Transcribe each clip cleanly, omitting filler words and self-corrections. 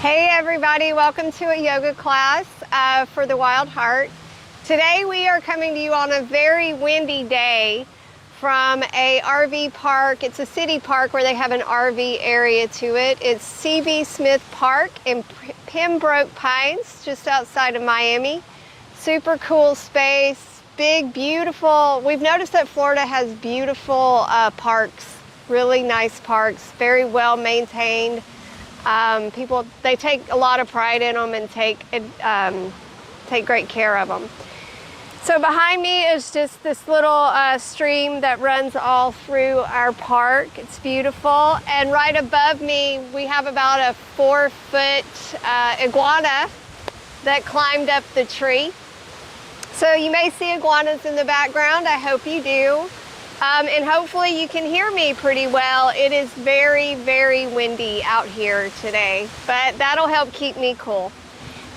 Hey everybody, welcome to a yoga class for the Wild Heart. Today we are coming to you on a very windy day from a RV park. It's a city park where they have an RV area to it. It's C.B. Smith Park in Pembroke Pines, just outside of Miami. Super cool space, big, beautiful. We've noticed that Florida has beautiful parks, really nice parks, very well maintained. People, they take a lot of pride in them and take great care of them. So behind me is just this little stream that runs all through our park. It's beautiful. And right above me, we have about a 4-foot iguana that climbed up the tree. So you may see iguanas in the background. I hope you do. And hopefully you can hear me pretty well. It is very, very windy out here today, but that'll help keep me cool.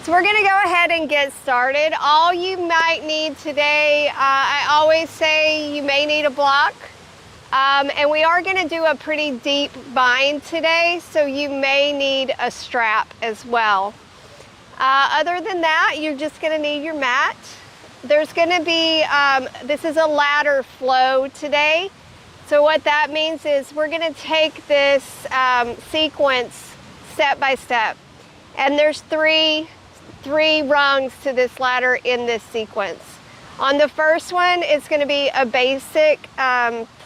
So we're gonna go ahead and get started. All you might need today, I always say you may need a block. And we are gonna do a pretty deep bind today, so you may need a strap as well. Other than that, you're just gonna need your mat. There's going to be, this is a ladder flow today. So what that means is we're going to take this sequence step by step. And there's three rungs to this ladder in this sequence. On the first one, it's going to be a basic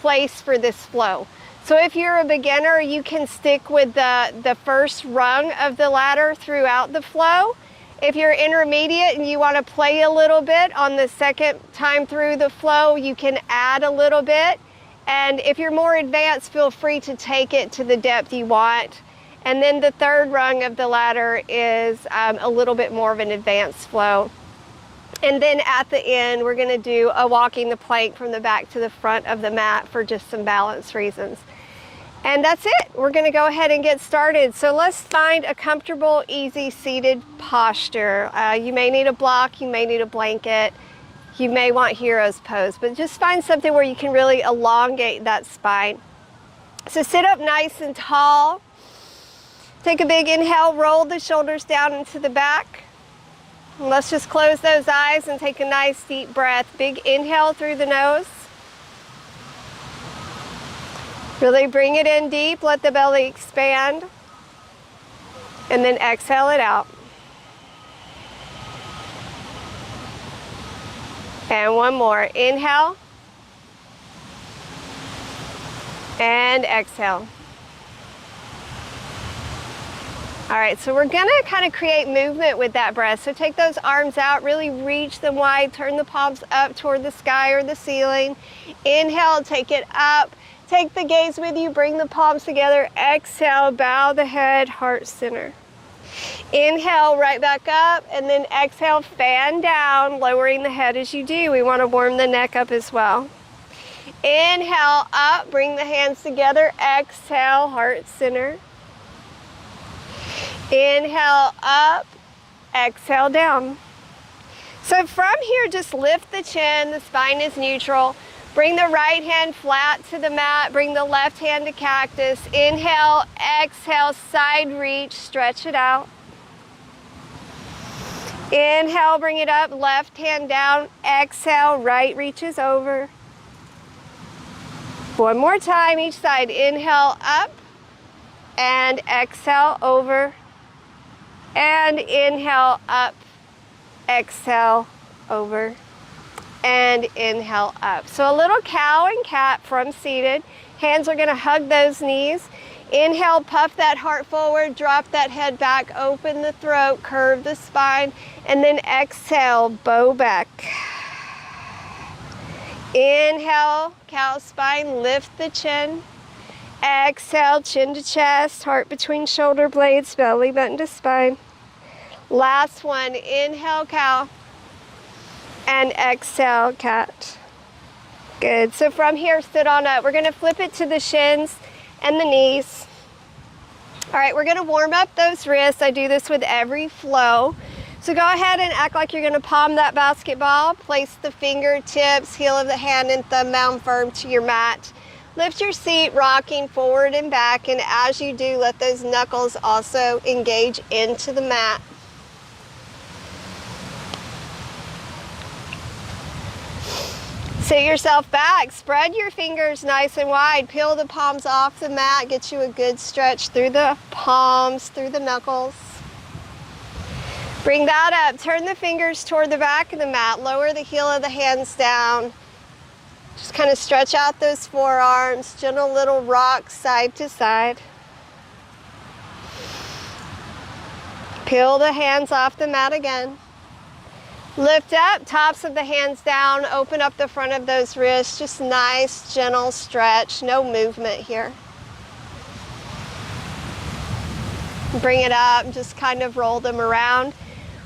place for this flow. So if you're a beginner, you can stick with the first rung of the ladder throughout the flow. If you're intermediate and you want to play a little bit on the second time through the flow, you can add a little bit. And if you're more advanced, feel free to take it to the depth you want. And then the third rung of the ladder is a little bit more of an advanced flow. And then at the end, we're going to do a walking the plank from the back to the front of the mat for just some balance reasons. And that's it. We're going to go ahead and get started. So let's find a comfortable, easy seated posture. You may need a block, you may need a blanket, you may want hero's pose, but just find something where you can really elongate that spine. So sit up nice and tall. Take a big inhale, roll the shoulders down into the back. And let's just close those eyes and take a nice deep breath. Big inhale through the nose. Really bring it in deep, let the belly expand, and then exhale it out. And one more, inhale, and exhale. All right, so we're gonna kind of create movement with that breath. So take those arms out, really reach them wide, turn the palms up toward the sky or the ceiling. Inhale, take it up. Take the gaze with you, bring the palms together, exhale, bow the head, heart center. Inhale, right back up, and then exhale, fan down, lowering the head as you do. We want to warm the neck up as well. Inhale, up, bring the hands together, exhale, heart center. Inhale, up, exhale, down. So from here, just lift the chin, the spine is neutral. Bring the right hand flat to the mat. Bring the left hand to cactus. Inhale, exhale, side reach, stretch it out. Inhale, bring it up, left hand down. Exhale, right reaches over. One more time each side. Inhale, up, and exhale, over. And inhale, up, exhale, over. And inhale up. So a little cow and cat from seated. Hands are going to hug those knees. Inhale, puff that heart forward, drop that head back, open the throat, curve the spine, and then exhale, bow back. Inhale, cow spine, lift the chin. Exhale, chin to chest, heart between shoulder blades, belly button to spine. Last one, inhale, cow. And exhale, cat. Good. So from here, sit on up. We're going to flip it to the shins and the knees. All right, we're going to warm up those wrists. I do this with every flow. So go ahead and act like you're going to palm that basketball. Place the fingertips, heel of the hand and thumb down firm to your mat. Lift your seat, rocking forward and back, and as you do, let those knuckles also engage into the mat. Sit yourself back, spread your fingers nice and wide, peel the palms off the mat, get you a good stretch through the palms, through the knuckles. Bring that up, turn the fingers toward the back of the mat, lower the heel of the hands down. Just kind of stretch out those forearms, gentle little rock side to side. Peel the hands off the mat again. Lift up, tops of the hands down, open up the front of those wrists, just nice, gentle stretch, no movement here. Bring it up, just kind of roll them around.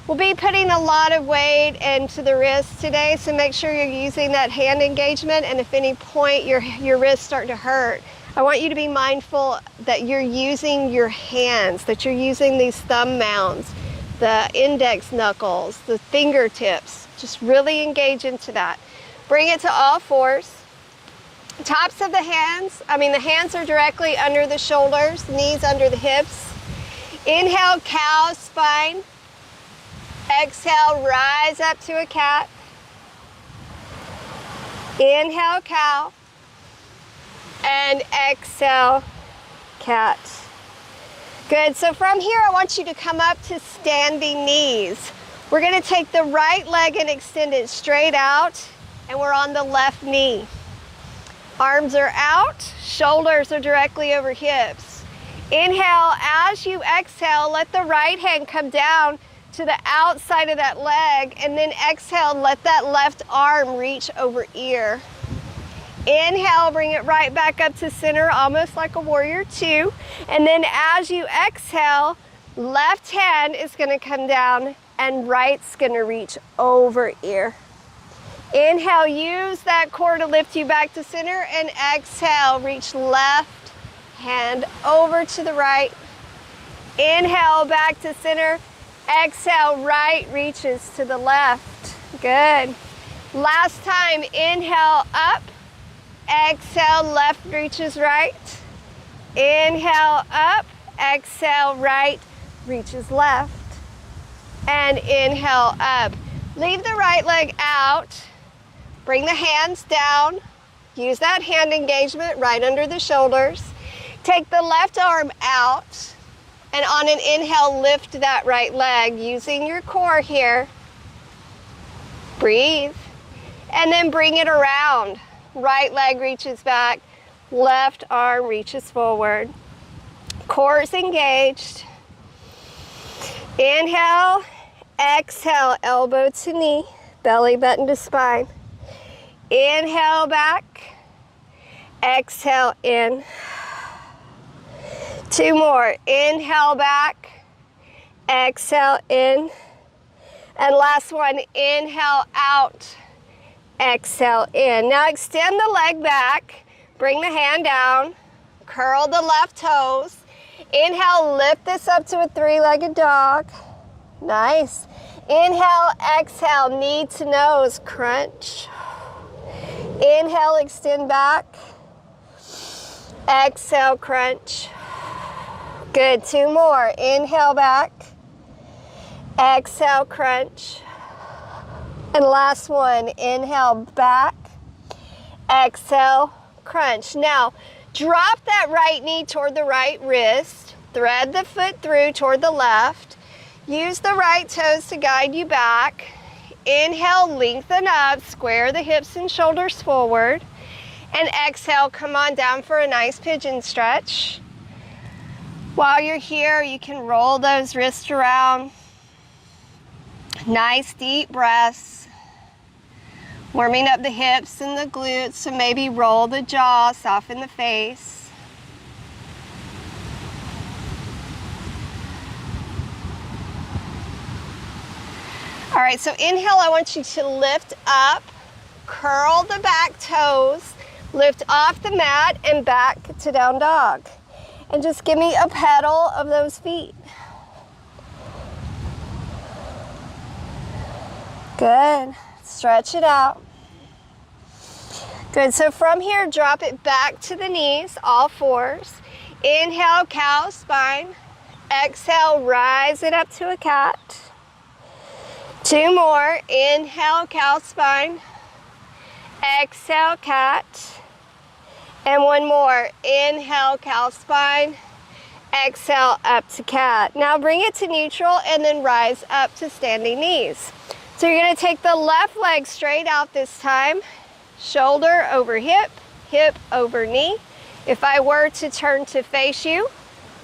We'll be putting a lot of weight into the wrists today, so make sure you're using that hand engagement, and if any point your wrists start to hurt, I want you to be mindful that you're using your hands, that you're using these thumb mounds, the index knuckles, the fingertips. Just really engage into that. Bring it to all fours. Tops of the hands are directly under the shoulders, knees under the hips. Inhale, cow spine. Exhale, rise up to a cat. Inhale, cow. And exhale, cat. Good, so from here I want you to come up to standing knees. We're gonna take the right leg and extend it straight out, and we're on the left knee. Arms are out, shoulders are directly over hips. Inhale, as you exhale, let the right hand come down to the outside of that leg, and then exhale, let that left arm reach over ear. Inhale, bring it right back up to center, almost like a warrior two. And then as you exhale, left hand is gonna come down and right's gonna reach over ear. Inhale, use that core to lift you back to center, and exhale, reach left hand over to the right. Inhale, back to center. Exhale, right reaches to the left. Good. Last time, inhale up. Exhale, left reaches right. Inhale up. Exhale, right reaches left. And inhale up. Leave the right leg out. Bring the hands down. Use that hand engagement right under the shoulders. Take the left arm out. And on an inhale, lift that right leg using your core here. Breathe. And then bring it around. Right leg reaches back, left arm reaches forward. Core is engaged. Inhale, exhale, elbow to knee, belly button to spine. Inhale back, exhale in. Two more, inhale back, exhale in. And last one, inhale out, exhale in. Now extend the leg back, bring the hand down, curl the left toes. Inhale, lift this up to a three-legged dog. Nice. Inhale, exhale, knee to nose, crunch. Inhale, extend back. Exhale, crunch. Good, two more. Inhale back. Exhale, crunch. And last one, inhale back. Exhale, crunch. Now, drop that right knee toward the right wrist. Thread the foot through toward the left. Use the right toes to guide you back. Inhale, lengthen up, square the hips and shoulders forward. And exhale, come on down for a nice pigeon stretch. While you're here, you can roll those wrists around. Nice deep breaths. Warming up the hips and the glutes, so maybe roll the jaw, soften the face. All right, so inhale, I want you to lift up, curl the back toes, lift off the mat and back to down dog. And just give me a pedal of those feet. Good. Stretch it out. Good, so from here, drop it back to the knees, all fours. Inhale, cow spine. Exhale, rise it up to a cat. 2 more. Inhale, cow spine. Exhale, cat. And 1 more. Inhale, cow spine. Exhale, up to cat. Now bring it to neutral and then rise up to standing knees. So you're going to take the left leg straight out this time. Shoulder over hip, hip over knee. If I were to turn to face you,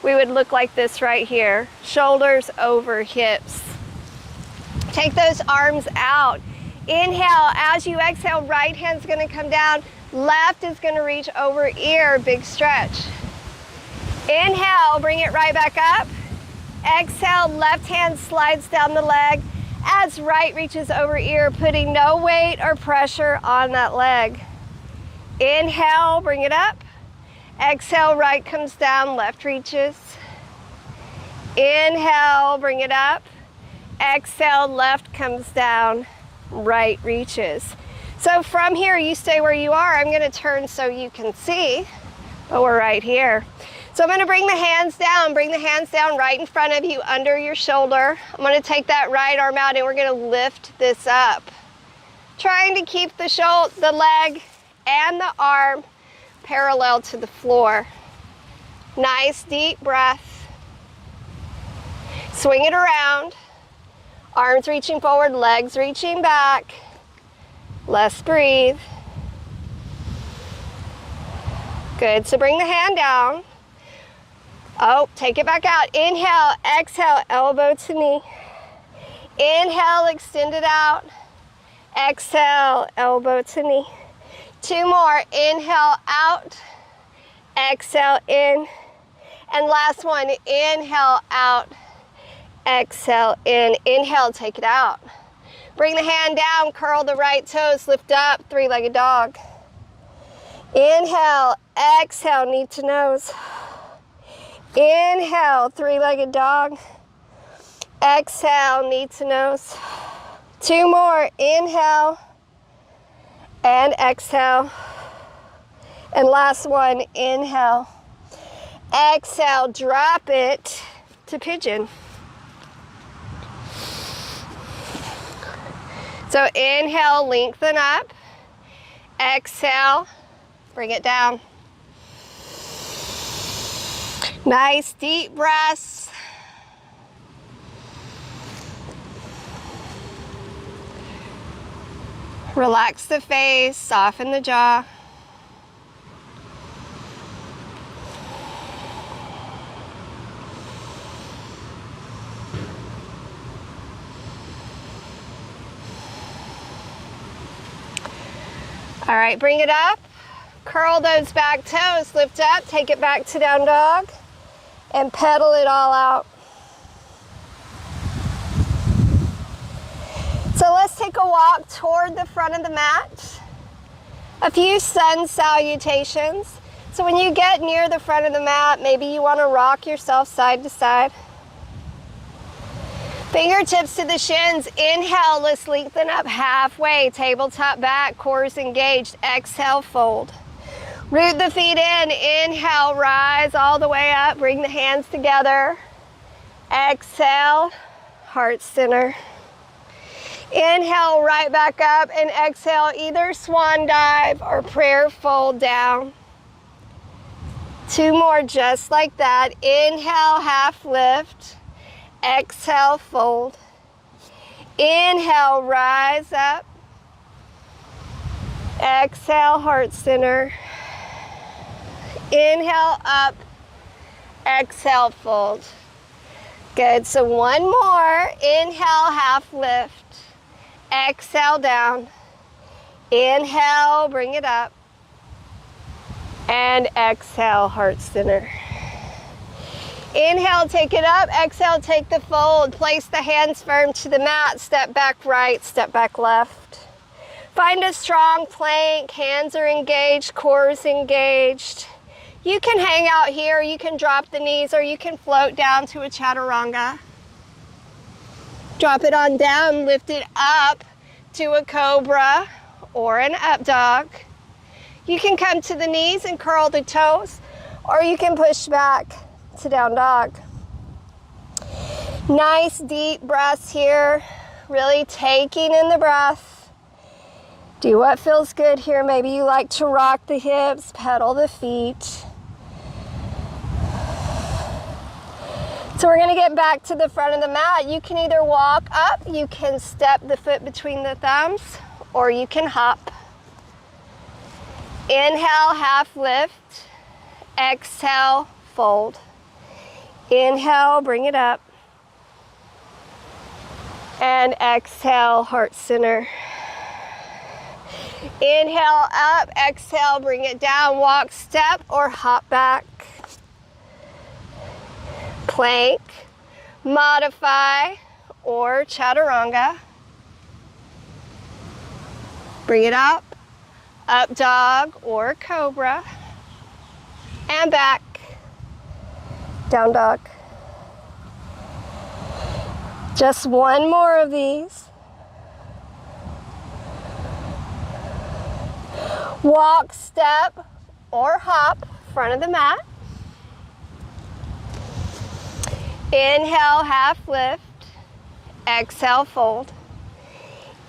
we would look like this right here. Shoulders over hips. Take those arms out. Inhale, as you exhale, right hand's gonna come down. Left is gonna reach over ear, big stretch. Inhale, bring it right back up. Exhale, left hand slides down the leg as right reaches over ear, putting no weight or pressure on that leg. Inhale, bring it up. Exhale, right comes down, left reaches. Inhale, bring it up. Exhale, left comes down, right reaches. So from here, you stay where you are. I'm gonna turn so you can see, but we're right here. So I'm gonna bring the hands down right in front of you, under your shoulder. I'm gonna take that right arm out and we're gonna lift this up. Trying to keep the leg and the arm parallel to the floor. Nice deep breath. Swing it around. Arms reaching forward, legs reaching back. Let's breathe. Good, so bring the hand down. Oh, take it back out. Inhale, exhale, elbow to knee. Inhale, extend it out. Exhale, elbow to knee. 2 more. Inhale, out. Exhale, in. And last one. Inhale, out. Exhale, in. Inhale, take it out. Bring the hand down, curl the right toes, lift up, 3-legged dog. Inhale, exhale, knee to nose. Inhale, 3-legged dog. Exhale, knee to nose. 2 more. Inhale and exhale. And last one. Inhale. Exhale, drop it to pigeon. So inhale, lengthen up. Exhale, bring it down. Nice deep breaths. Relax the face, soften the jaw. All right, bring it up. Curl those back toes, lift up, take it back to down dog, and pedal it all out. So let's take a walk toward the front of the mat. A few sun salutations. So when you get near the front of the mat, maybe you want to rock yourself side to side. Fingertips to the shins. Inhale, let's lengthen up halfway. Tabletop back, core's engaged. Exhale, fold. Root the feet in. Inhale, rise all the way up. Bring the hands together. Exhale, heart center. Inhale, right back up, and exhale, either swan dive or prayer fold down. 2 more just like that. Inhale, half lift. Exhale, fold. Inhale, rise up. Exhale, heart center. Inhale, up. Exhale, fold. Good, so 1 more. Inhale, half lift. Exhale, down. Inhale, bring it up. And exhale, heart center. Inhale, take it up. Exhale, take the fold. Place the hands firm to the mat. Step back right, step back left. Find a strong plank. Hands are engaged, core is engaged. You can hang out here, you can drop the knees, or you can float down to a chaturanga. Drop it on down, lift it up to a cobra or an up dog. You can come to the knees and curl the toes, or you can push back to down dog. Nice deep breaths here, really taking in the breath. Do what feels good here. Maybe you like to rock the hips, pedal the feet. So we're going to get back to the front of the mat. You can either walk up, you can step the foot between the thumbs, or you can hop. Inhale, half lift. Exhale, fold. Inhale, bring it up. And exhale, heart center. Inhale up, exhale, bring it down. Walk, step, or hop back. Plank, modify, or chaturanga. Bring it up dog or cobra, and back, down dog. Just one more of these. Walk, step, or hop, front of the mat. Inhale, half lift. Exhale, fold.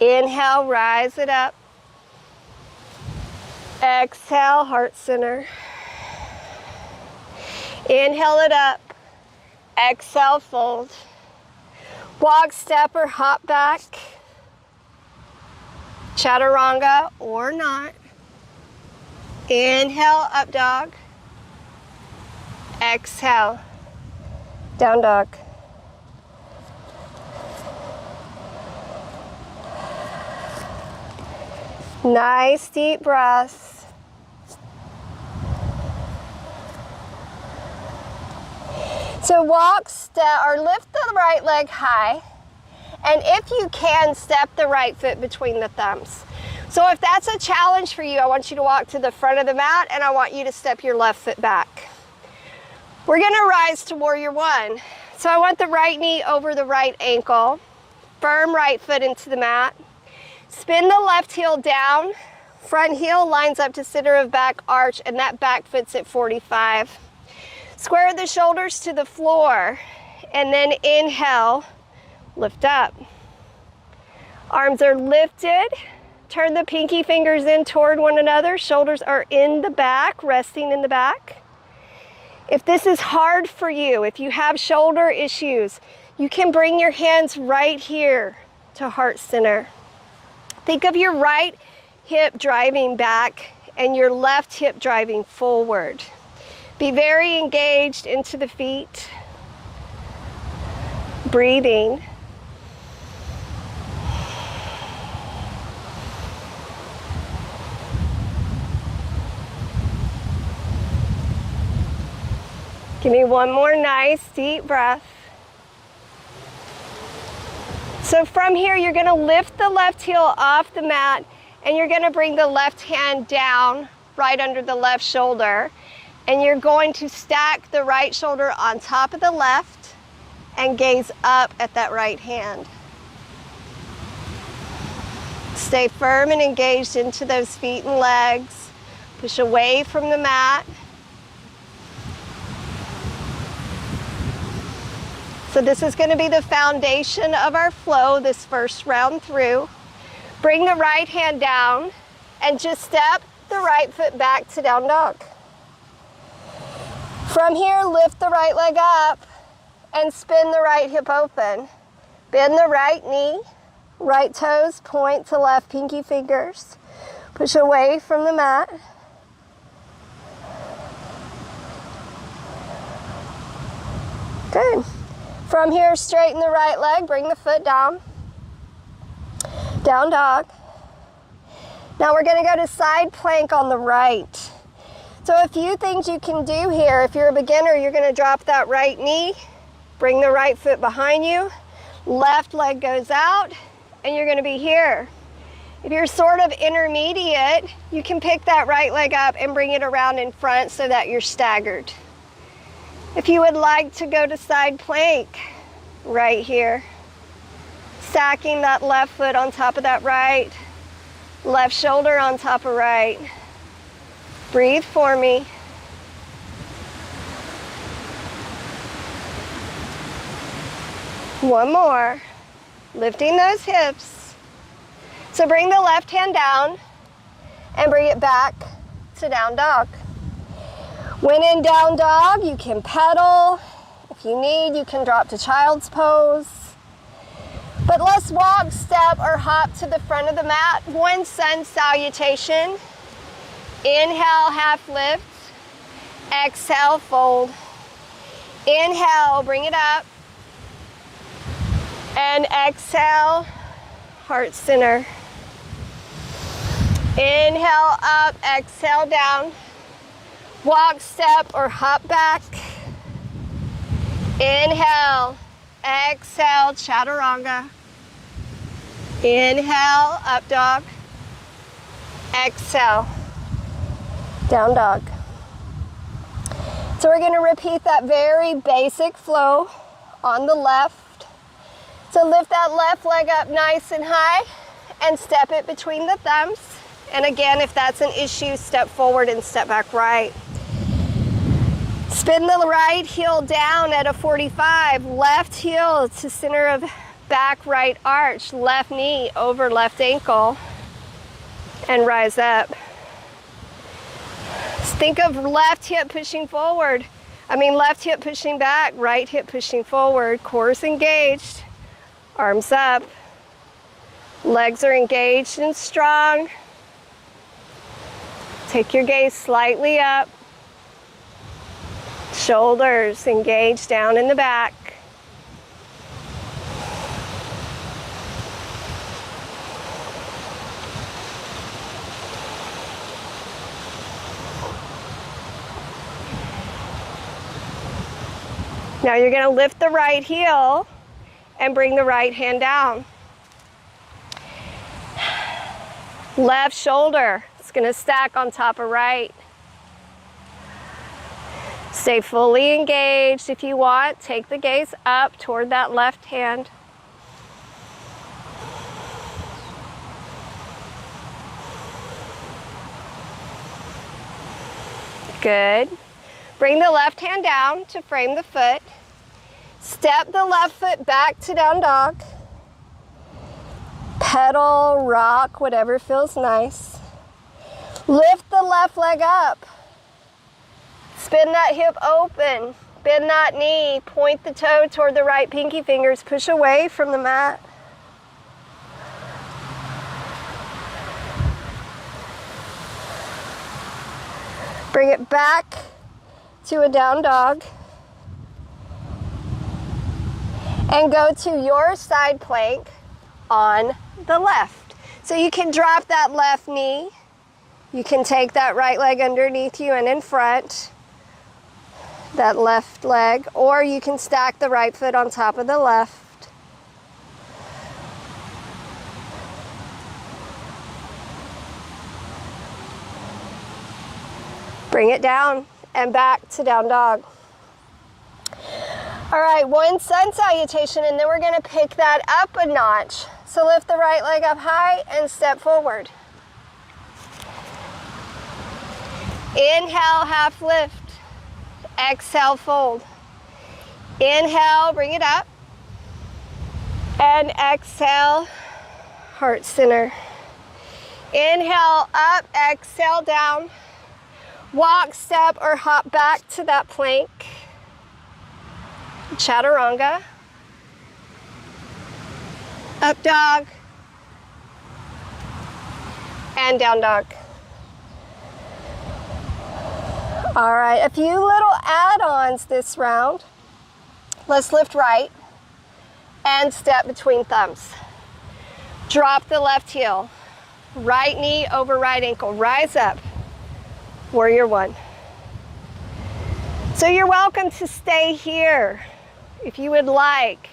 Inhale, rise it up. Exhale, heart center. Inhale it up. Exhale, fold. Walk, step, or hop back. Chaturanga or not. Inhale, up dog. Exhale, down dog. Nice deep breaths. So walk, step, or lift the right leg high. And if you can, step the right foot between the thumbs. So if that's a challenge for you, I want you to walk to the front of the mat and I want you to step your left foot back. We're gonna rise to warrior one. So I want the right knee over the right ankle. Firm right foot into the mat. Spin the left heel down. Front heel lines up to center of back arch, and that back foot's at 45. Square the shoulders to the floor, and then inhale, lift up. Arms are lifted. Turn the pinky fingers in toward one another. Shoulders are in the back, resting in the back. If this is hard for you, if you have shoulder issues, you can bring your hands right here to heart center. Think of your right hip driving back and your left hip driving forward. Be very engaged into the feet. Breathing. Give me one more nice deep breath. So from here, you're gonna lift the left heel off the mat and you're gonna bring the left hand down right under the left shoulder. And you're going to stack the right shoulder on top of the left and gaze up at that right hand. Stay firm and engaged into those feet and legs. Push away from the mat. So this is going to be the foundation of our flow this first round through. Bring the right hand down and just step the right foot back to down dog. From here, lift the right leg up and spin the right hip open. Bend the right knee, right toes point to left pinky fingers. Push away from the mat. Good. From here, straighten the right leg, bring the foot down. Down dog. Now we're gonna go to side plank on the right. So a few things you can do here. If you're a beginner, you're gonna drop that right knee, bring the right foot behind you, left leg goes out, and you're gonna be here. If you're sort of intermediate, you can pick that right leg up and bring it around in front so that you're staggered. If you would like to go to side plank, right here, stacking that left foot on top of that right, left shoulder on top of right. Breathe for me. One more. Lifting those hips. So bring the left hand down and bring it back to down dog. When in down dog, you can pedal. If you need, you can drop to child's pose. But let's walk, step, or hop to the front of the mat. One sun salutation. Inhale, half lift. Exhale, fold. Inhale, bring it up. And exhale, heart center. Inhale up, exhale down. Walk, step, or hop back. Inhale, exhale, chaturanga. Inhale, up dog. Exhale, down dog. So we're going to repeat that very basic flow on the left. So lift that left leg up nice and high and step it between the thumbs. And again, if that's an issue, step forward and step back right. Spin the right heel down at a 45. Left heel to center of back right arch. Left knee over left ankle. And rise up. Think of left hip pushing forward. Left hip pushing back, right hip pushing forward. Core's engaged. Arms up. Legs are engaged and strong. Take your gaze slightly up. Shoulders engaged down in the back. Now you're going to lift the right heel and bring the right hand down. Left shoulder is going to stack on top of right. Stay fully engaged. If you want, take the gaze up toward that left hand. Good. Bring the left hand down to frame the foot. Step the left foot back to down dog. Pedal, rock, whatever feels nice. Lift the left leg up. Spin that hip open. Bend that knee. Point the toe toward the right pinky fingers. Push away from the mat. Bring it back to a down dog. And go to your side plank on the left. So you can drop that left knee. You can take that right leg underneath you and in front, that left leg, or you can stack the right foot on top of the left. Bring it down and back to down dog. All right, one sun salutation, and then we're going to pick that up a notch. So lift the right leg up high and step forward. Inhale, half lift. Exhale, fold. Inhale, bring it up. And exhale, heart center. Inhale, up, exhale, down. Walk, step, or hop back to that plank. Chaturanga. Up dog. And down dog. All right, a few little add-ons this round. Let's lift right and step between thumbs. Drop the left heel. Right knee over right ankle. Rise up. Warrior one. So you're welcome to stay here if you would like.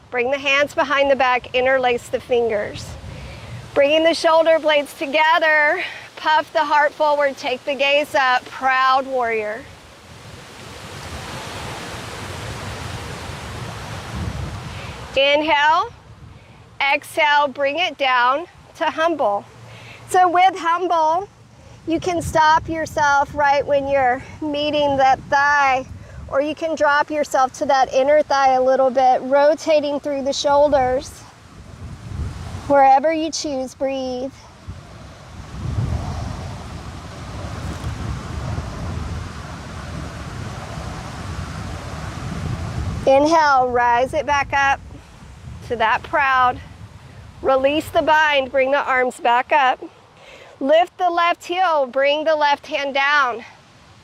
Bring the hands behind the back, interlace the fingers. Bringing the shoulder blades together, puff the heart forward, take the gaze up, proud warrior. Inhale, exhale, bring it down to humble. So with humble, You can stop yourself right when you're meeting that thigh, or you can drop yourself to that inner thigh a little bit, rotating through the shoulders. Wherever you choose, breathe. Inhale, rise it back up to that proud. Release the bind, bring the arms back up. Lift the left heel, bring the left hand down.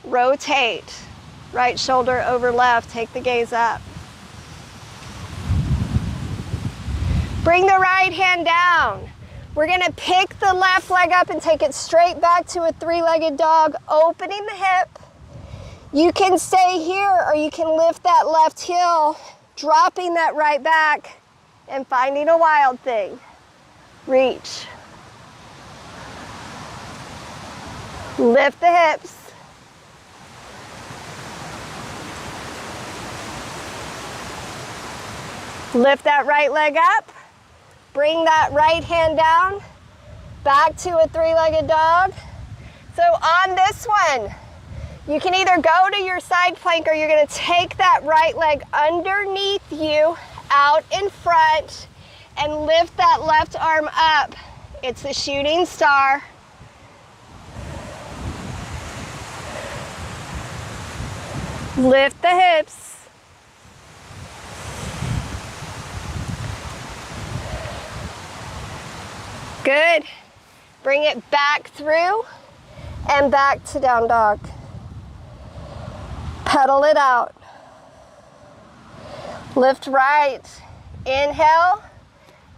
Rotate, right shoulder over left, take the gaze up. Bring the right hand down. We're gonna pick the left leg up and take it straight back to a three-legged dog, opening the hip. You can stay here, or you can lift that left heel, dropping that right back, and finding a wild thing. Reach. Lift the hips. Lift that right leg up. Bring that right hand down, back to a three-legged dog. So on this one, you can either go to your side plank, or you're gonna take that right leg underneath you, out in front, and lift that left arm up. It's the shooting star. Lift the hips. Good. Bring it back through and back to down dog. Pedal it out. Lift right. Inhale.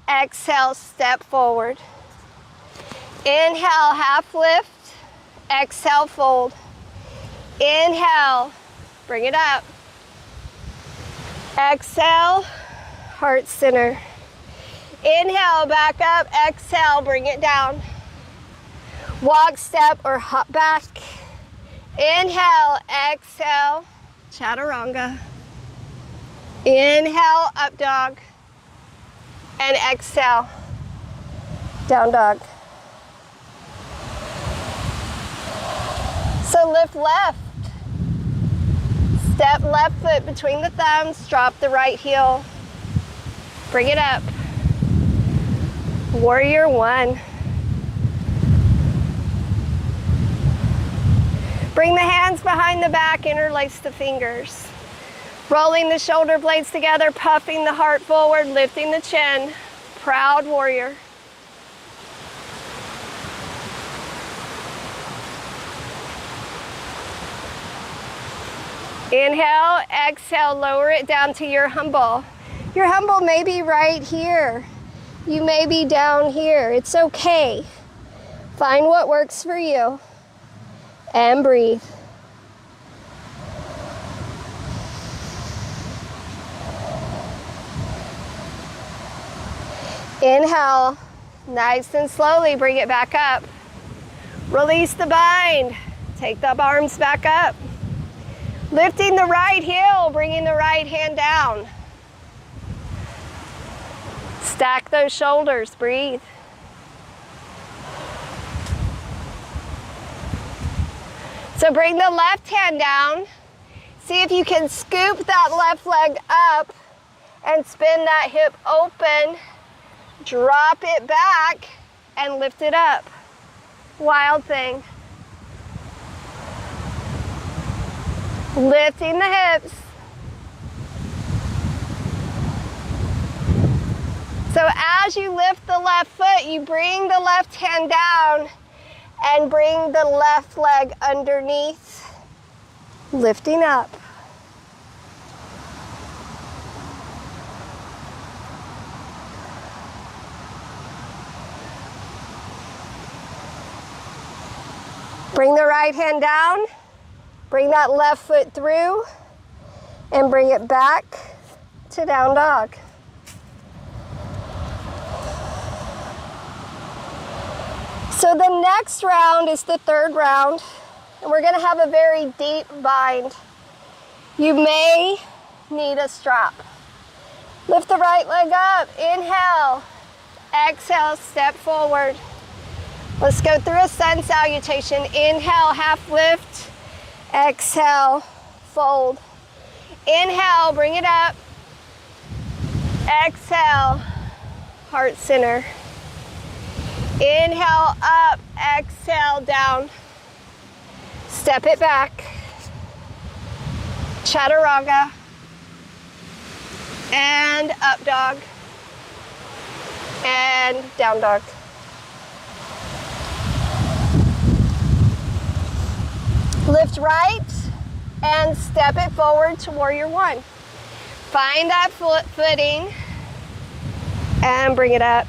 Exhale, step forward. Inhale, half lift. Exhale, fold. Inhale, bring it up. Exhale, heart center. Inhale, back up. Exhale, bring it down. Walk, step, or hop back. Inhale, exhale, chaturanga. Inhale, up dog. And exhale, down dog. So lift left. Step left foot between the thumbs, drop the right heel. Bring it up. Warrior one. Bring the hands behind the back, interlace the fingers. Rolling the shoulder blades together, puffing the heart forward, lifting the chin. Proud warrior. Inhale, exhale, lower it down to your humble. Your humble may be right here. You may be down here. It's okay. Find what works for you. And breathe. Inhale, nice and slowly bring it back up. Release the bind. Take the arms back up. Lifting the right heel, bringing the right hand down. Stack those shoulders, breathe. So bring the left hand down. See if you can scoop that left leg up and spin that hip open. Drop it back and lift it up. Wild thing. Lifting the hips. So as you lift the left foot, you bring the left hand down and bring the left leg underneath, lifting up. Bring the right hand down, bring that left foot through, and bring it back to down dog. So the next round is the third round, and we're gonna have a very deep bind. You may need a strap. Lift the right leg up, inhale, exhale, step forward. Let's go through a sun salutation. Inhale, half lift. Exhale, fold. Inhale, bring it up. Exhale, heart center. Inhale, up. Exhale, down. Step it back. Chaturanga. And up dog. And down dog. Lift right and step it forward to warrior one. Find that footing and bring it up.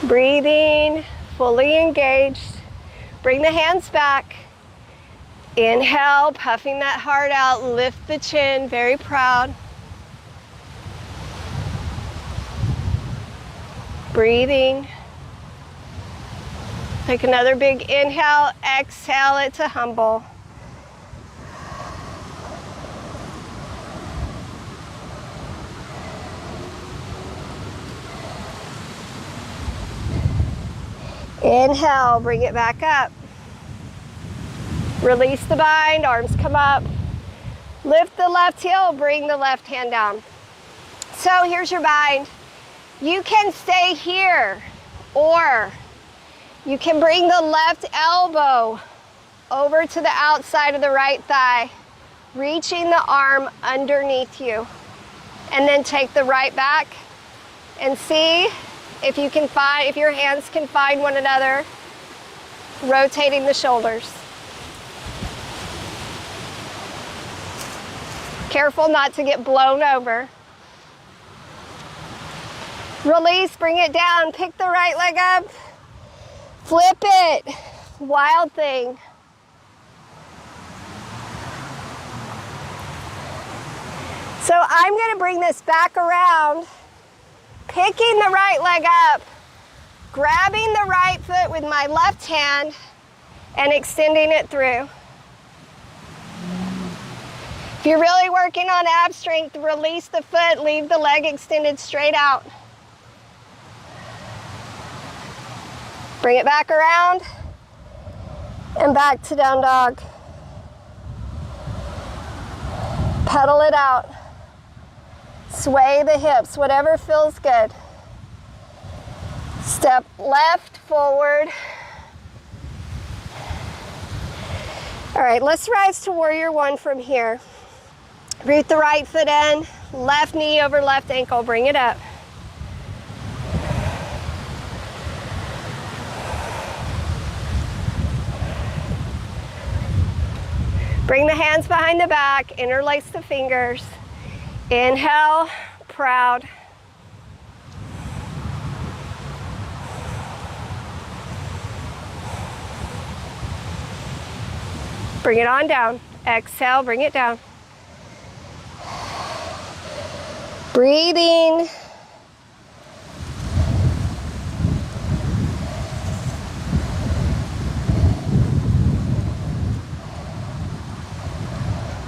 Breathing, fully engaged. Bring the hands back. Inhale, puffing that heart out, lift the chin, very proud. Breathing. Take another big inhale, exhale it to humble. Inhale, bring it back up. Release the bind, arms come up. Lift the left heel, bring the left hand down. So here's your bind. You can stay here, or you can bring the left elbow over to the outside of the right thigh, reaching the arm underneath you. And then take the right back and see if you can find, if your hands can find one another, rotating the shoulders. Careful not to get blown over. Release, bring it down, pick the right leg up, flip it, wild thing. So I'm gonna bring this back around, picking the right leg up, grabbing the right foot with my left hand and extending it through. If you're really working on ab strength, release the foot, leave the leg extended straight out. Bring it back around and back to down dog. Pedal it out. Sway the hips, whatever feels good. Step left, forward. All right, let's rise to warrior one from here. Root the right foot in, left knee over left ankle, bring it up. Bring the hands behind the back, interlace the fingers. Inhale, proud. Bring it on down. Exhale, bring it down. Breathing.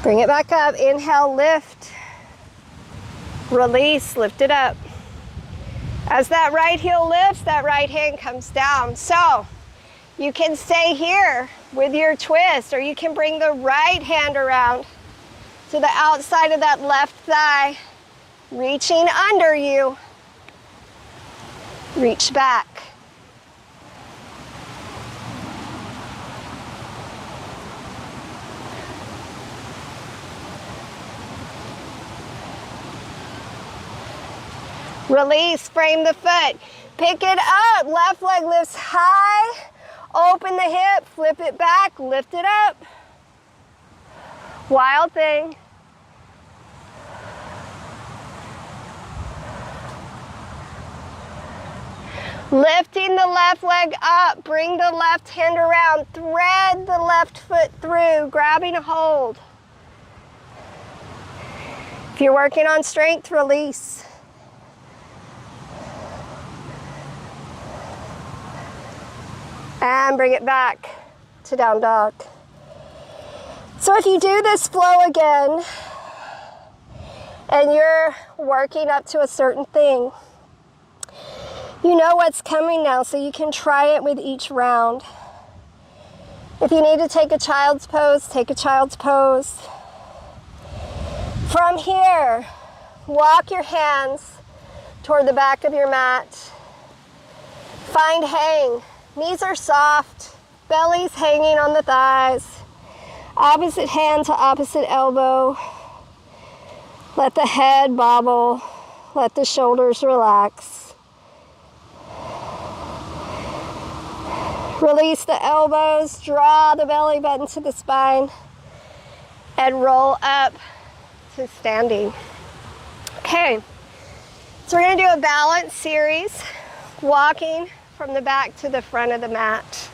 Bring it back up. Inhale, lift. Release, lift it up. As that right heel lifts, that right hand comes down. So you can stay here with your twist, or you can bring the right hand around to the outside of that left thigh, reaching under you. Reach back. Release, frame the foot. Pick it up, left leg lifts high. Open the hip, flip it back, lift it up. Wild thing. Lifting the left leg up, bring the left hand around, thread the left foot through, grabbing a hold. If you're working on strength, release. And bring it back to down dog. So if you do this flow again, and you're working up to a certain thing. You know what's coming now, so you can try it with each round. If you need to take a child's pose, take a child's pose. From here, walk your hands toward the back of your mat. Find hang. Knees are soft, belly's hanging on the thighs. Opposite hand to opposite elbow. Let the head bobble. Let the shoulders relax. Release the elbows, draw the belly button to the spine, and roll up to standing. Okay, so we're gonna do a balance series, walking from the back to the front of the mat.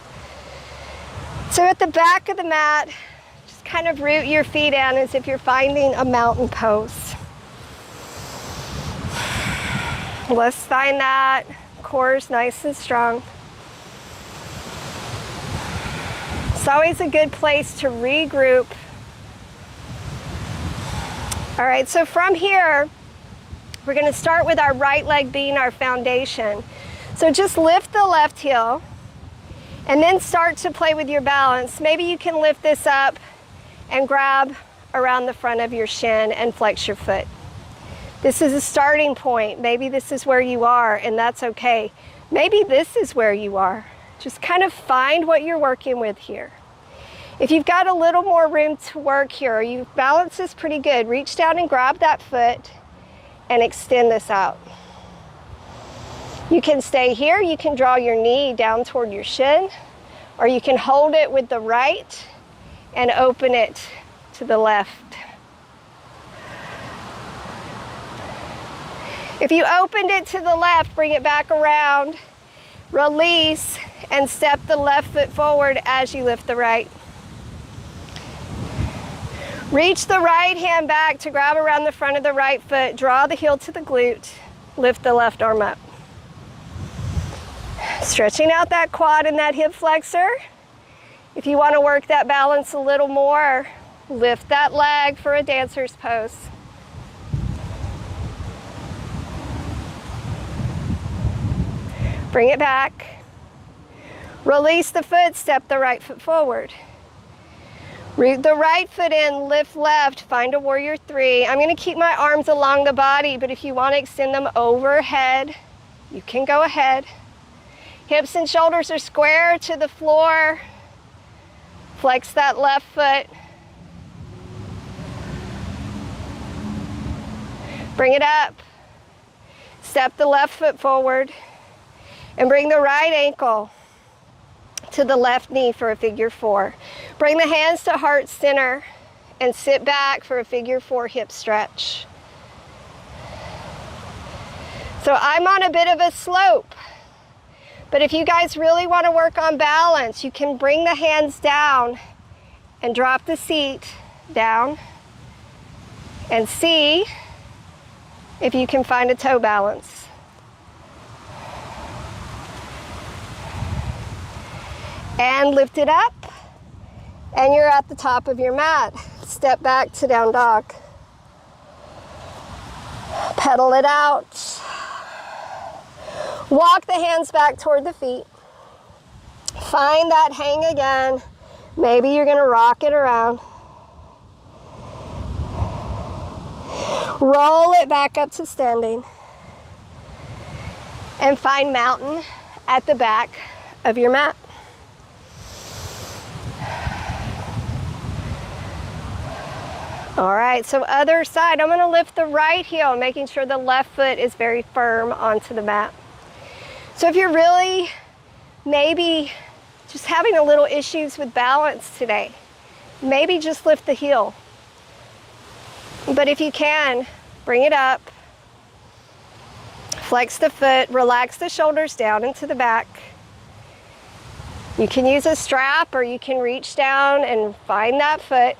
So at the back of the mat, just kind of root your feet in as if you're finding a mountain pose. Let's find that core's nice and strong. It's always a good place to regroup. All right, so from here, we're gonna start with our right leg being our foundation. So just lift the left heel and then start to play with your balance. Maybe you can lift this up and grab around the front of your shin and flex your foot. This is a starting point. Maybe this is where you are, and that's okay. Maybe this is where you are. Just kind of find what you're working with here. If you've got a little more room to work here, you balance this pretty good, reach down and grab that foot and extend this out. You can stay here, you can draw your knee down toward your shin, or you can hold it with the right and open it to the left. If you opened it to the left, bring it back around, release, and step the left foot forward as you lift the right. Reach the right hand back to grab around the front of the right foot, draw the heel to the glute, lift the left arm up. Stretching out that quad and that hip flexor. If you want to work that balance a little more, lift that leg for a dancer's pose. Bring it back. Release the foot, step the right foot forward. Root the right foot in, lift left, find a warrior three. I'm going to keep my arms along the body, but if you want to extend them overhead, you can go ahead. Hips and shoulders are square to the floor. Flex that left foot. Bring it up. Step the left foot forward. And bring the right ankle to the left knee for a figure four. Bring the hands to heart center and sit back for a figure four hip stretch. So I'm on a bit of a slope, but if you guys really want to work on balance, you can bring the hands down and drop the seat down and see if you can find a toe balance. And lift it up, and you're at the top of your mat. Step back to down dog. Pedal it out. Walk the hands back toward the feet. Find that hang again. Maybe you're gonna rock it around. Roll it back up to standing. And find mountain at the back of your mat. All right, so other side, I'm gonna lift the right heel, making sure the left foot is very firm onto the mat. So if you're really maybe just having a little issues with balance today, maybe just lift the heel. But if you can, bring it up, flex the foot, relax the shoulders down into the back. You can use a strap or you can reach down and find that foot.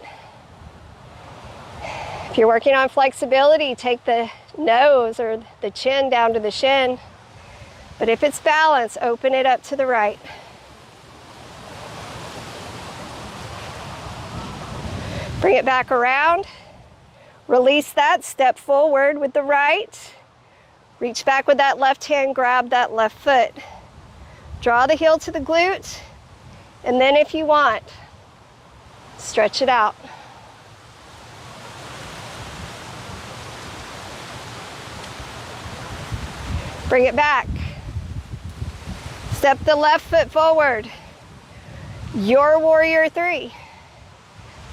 If you're working on flexibility, take the nose or the chin down to the shin. But if it's balance, open it up to the right. Bring it back around. Release that, step forward with the right. Reach back with that left hand, grab that left foot. Draw the heel to the glute, and then if you want, stretch it out. Bring it back. Step the left foot forward. Your warrior three.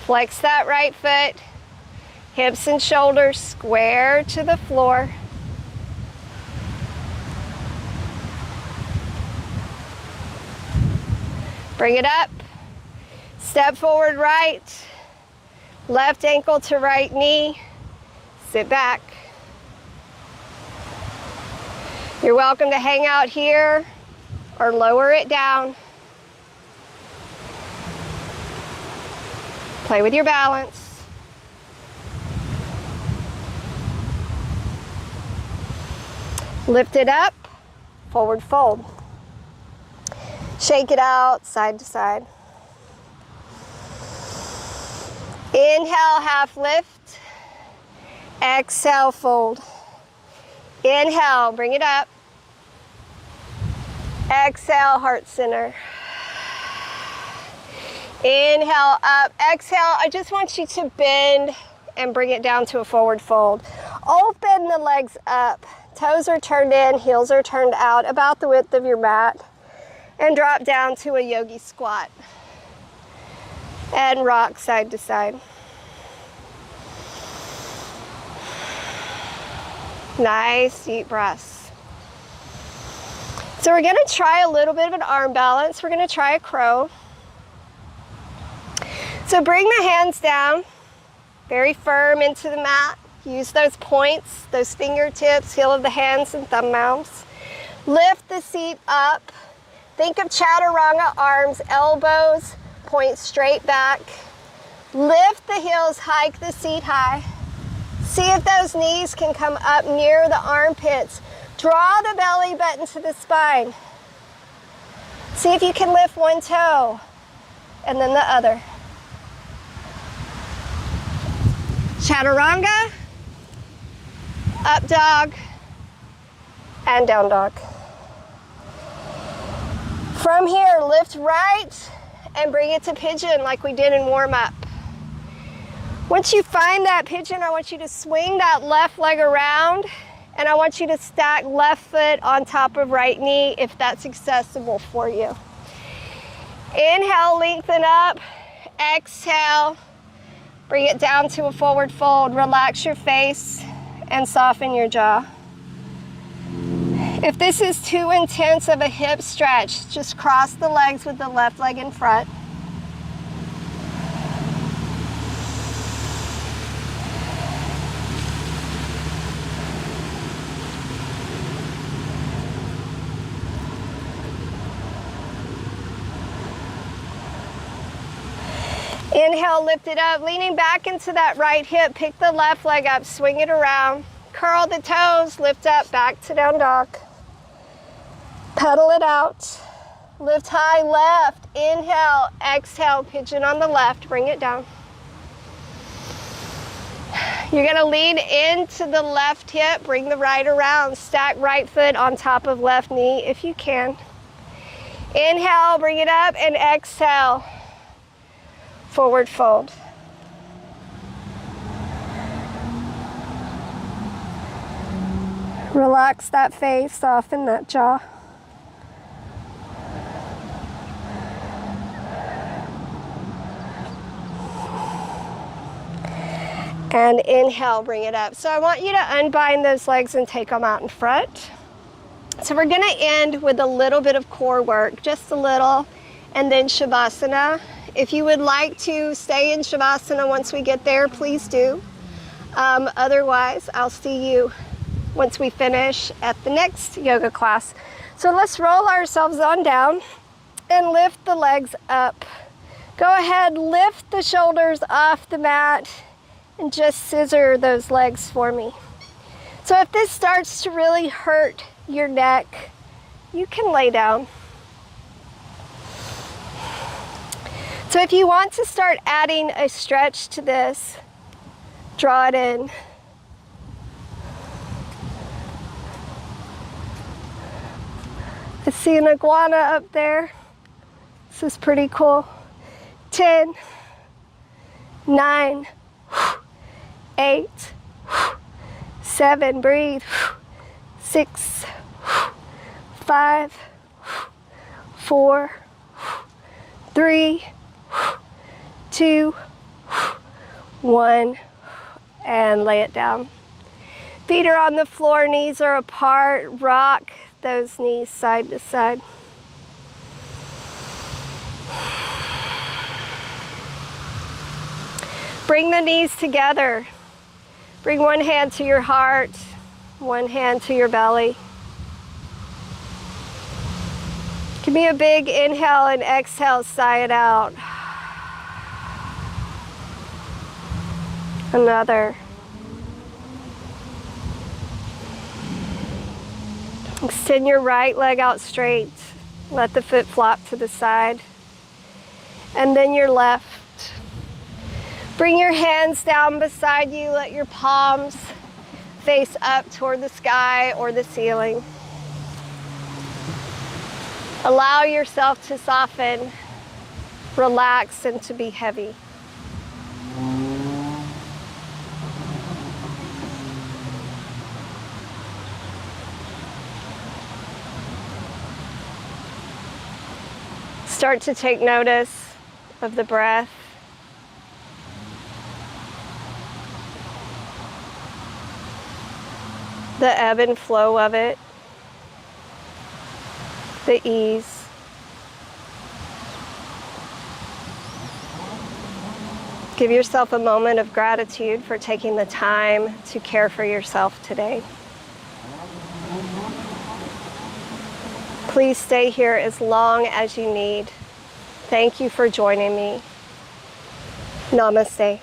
Flex that right foot. Hips and shoulders square to the floor. Bring it up. Step forward right. Left ankle to right knee. Sit back. You're welcome to hang out here or lower it down. Play with your balance. Lift it up, forward fold. Shake it out, side to side. Inhale, half lift. Exhale, fold. Inhale, bring it up. Exhale, heart center. Inhale, up. Exhale, I just want you to bend and bring it down to a forward fold. Open the legs up. Toes are turned in, heels are turned out, about the width of your mat. And drop down to a yogi squat. And rock side to side. Nice deep breaths. So we're gonna try a little bit of an arm balance. We're gonna try a crow. So bring the hands down, very firm into the mat. Use those points, those fingertips, heel of the hands and thumb mounds. Lift the seat up. Think of chaturanga arms, elbows point straight back. Lift the heels, hike the seat high. See if those knees can come up near the armpits. Draw the belly button to the spine. See if you can lift one toe and then the other. Chaturanga, up dog, and down dog. From here, lift right and bring it to pigeon like we did in warm up. Once you find that pigeon, I want you to swing that left leg around, and I want you to stack left foot on top of right knee if that's accessible for you. Inhale, lengthen up. Exhale, bring it down to a forward fold. Relax your face and soften your jaw. If this is too intense of a hip stretch, just cross the legs with the left leg in front. Inhale, lift it up, leaning back into that right hip. Pick the left leg up, swing it around. Curl the toes, lift up, back to down dog. Pedal it out. Lift high left. Inhale, exhale, pigeon on the left. Bring it down. You're gonna lean into the left hip, bring the right around. Stack right foot on top of left knee if you can. Inhale, bring it up, and exhale. Forward fold. Relax that face, soften that jaw. And inhale, bring it up. So I want you to unbind those legs and take them out in front. So we're gonna end with a little bit of core work, just a little, and then Shavasana. If you would like to stay in Shavasana once we get there, please do. Otherwise, I'll see you once we finish at the next yoga class. So let's roll ourselves on down and lift the legs up. Go ahead, lift the shoulders off the mat and just scissor those legs for me. So if this starts to really hurt your neck, you can lay down. So if you want to start adding a stretch to this, Draw it in. I see an iguana up there. This is pretty cool. 10, 9, 8, 7, breathe. 6, 5, 4, 3, 2, 1, and lay it down. Feet are on the floor, knees are apart. Rock those knees side to side. Bring the knees together. Bring one hand to your heart, one hand to your belly. Give me a big inhale and exhale, sigh it out. Another. Extend your right leg out straight. Let the foot flop to the side. And then your left. Bring your hands down beside you. Let your palms face up toward the sky or the ceiling. Allow yourself to soften, relax, and to be heavy. Start to take notice of the breath. The ebb and flow of it. The ease. Give yourself a moment of gratitude for taking the time to care for yourself today. Please stay here as long as you need. Thank you for joining me. Namaste.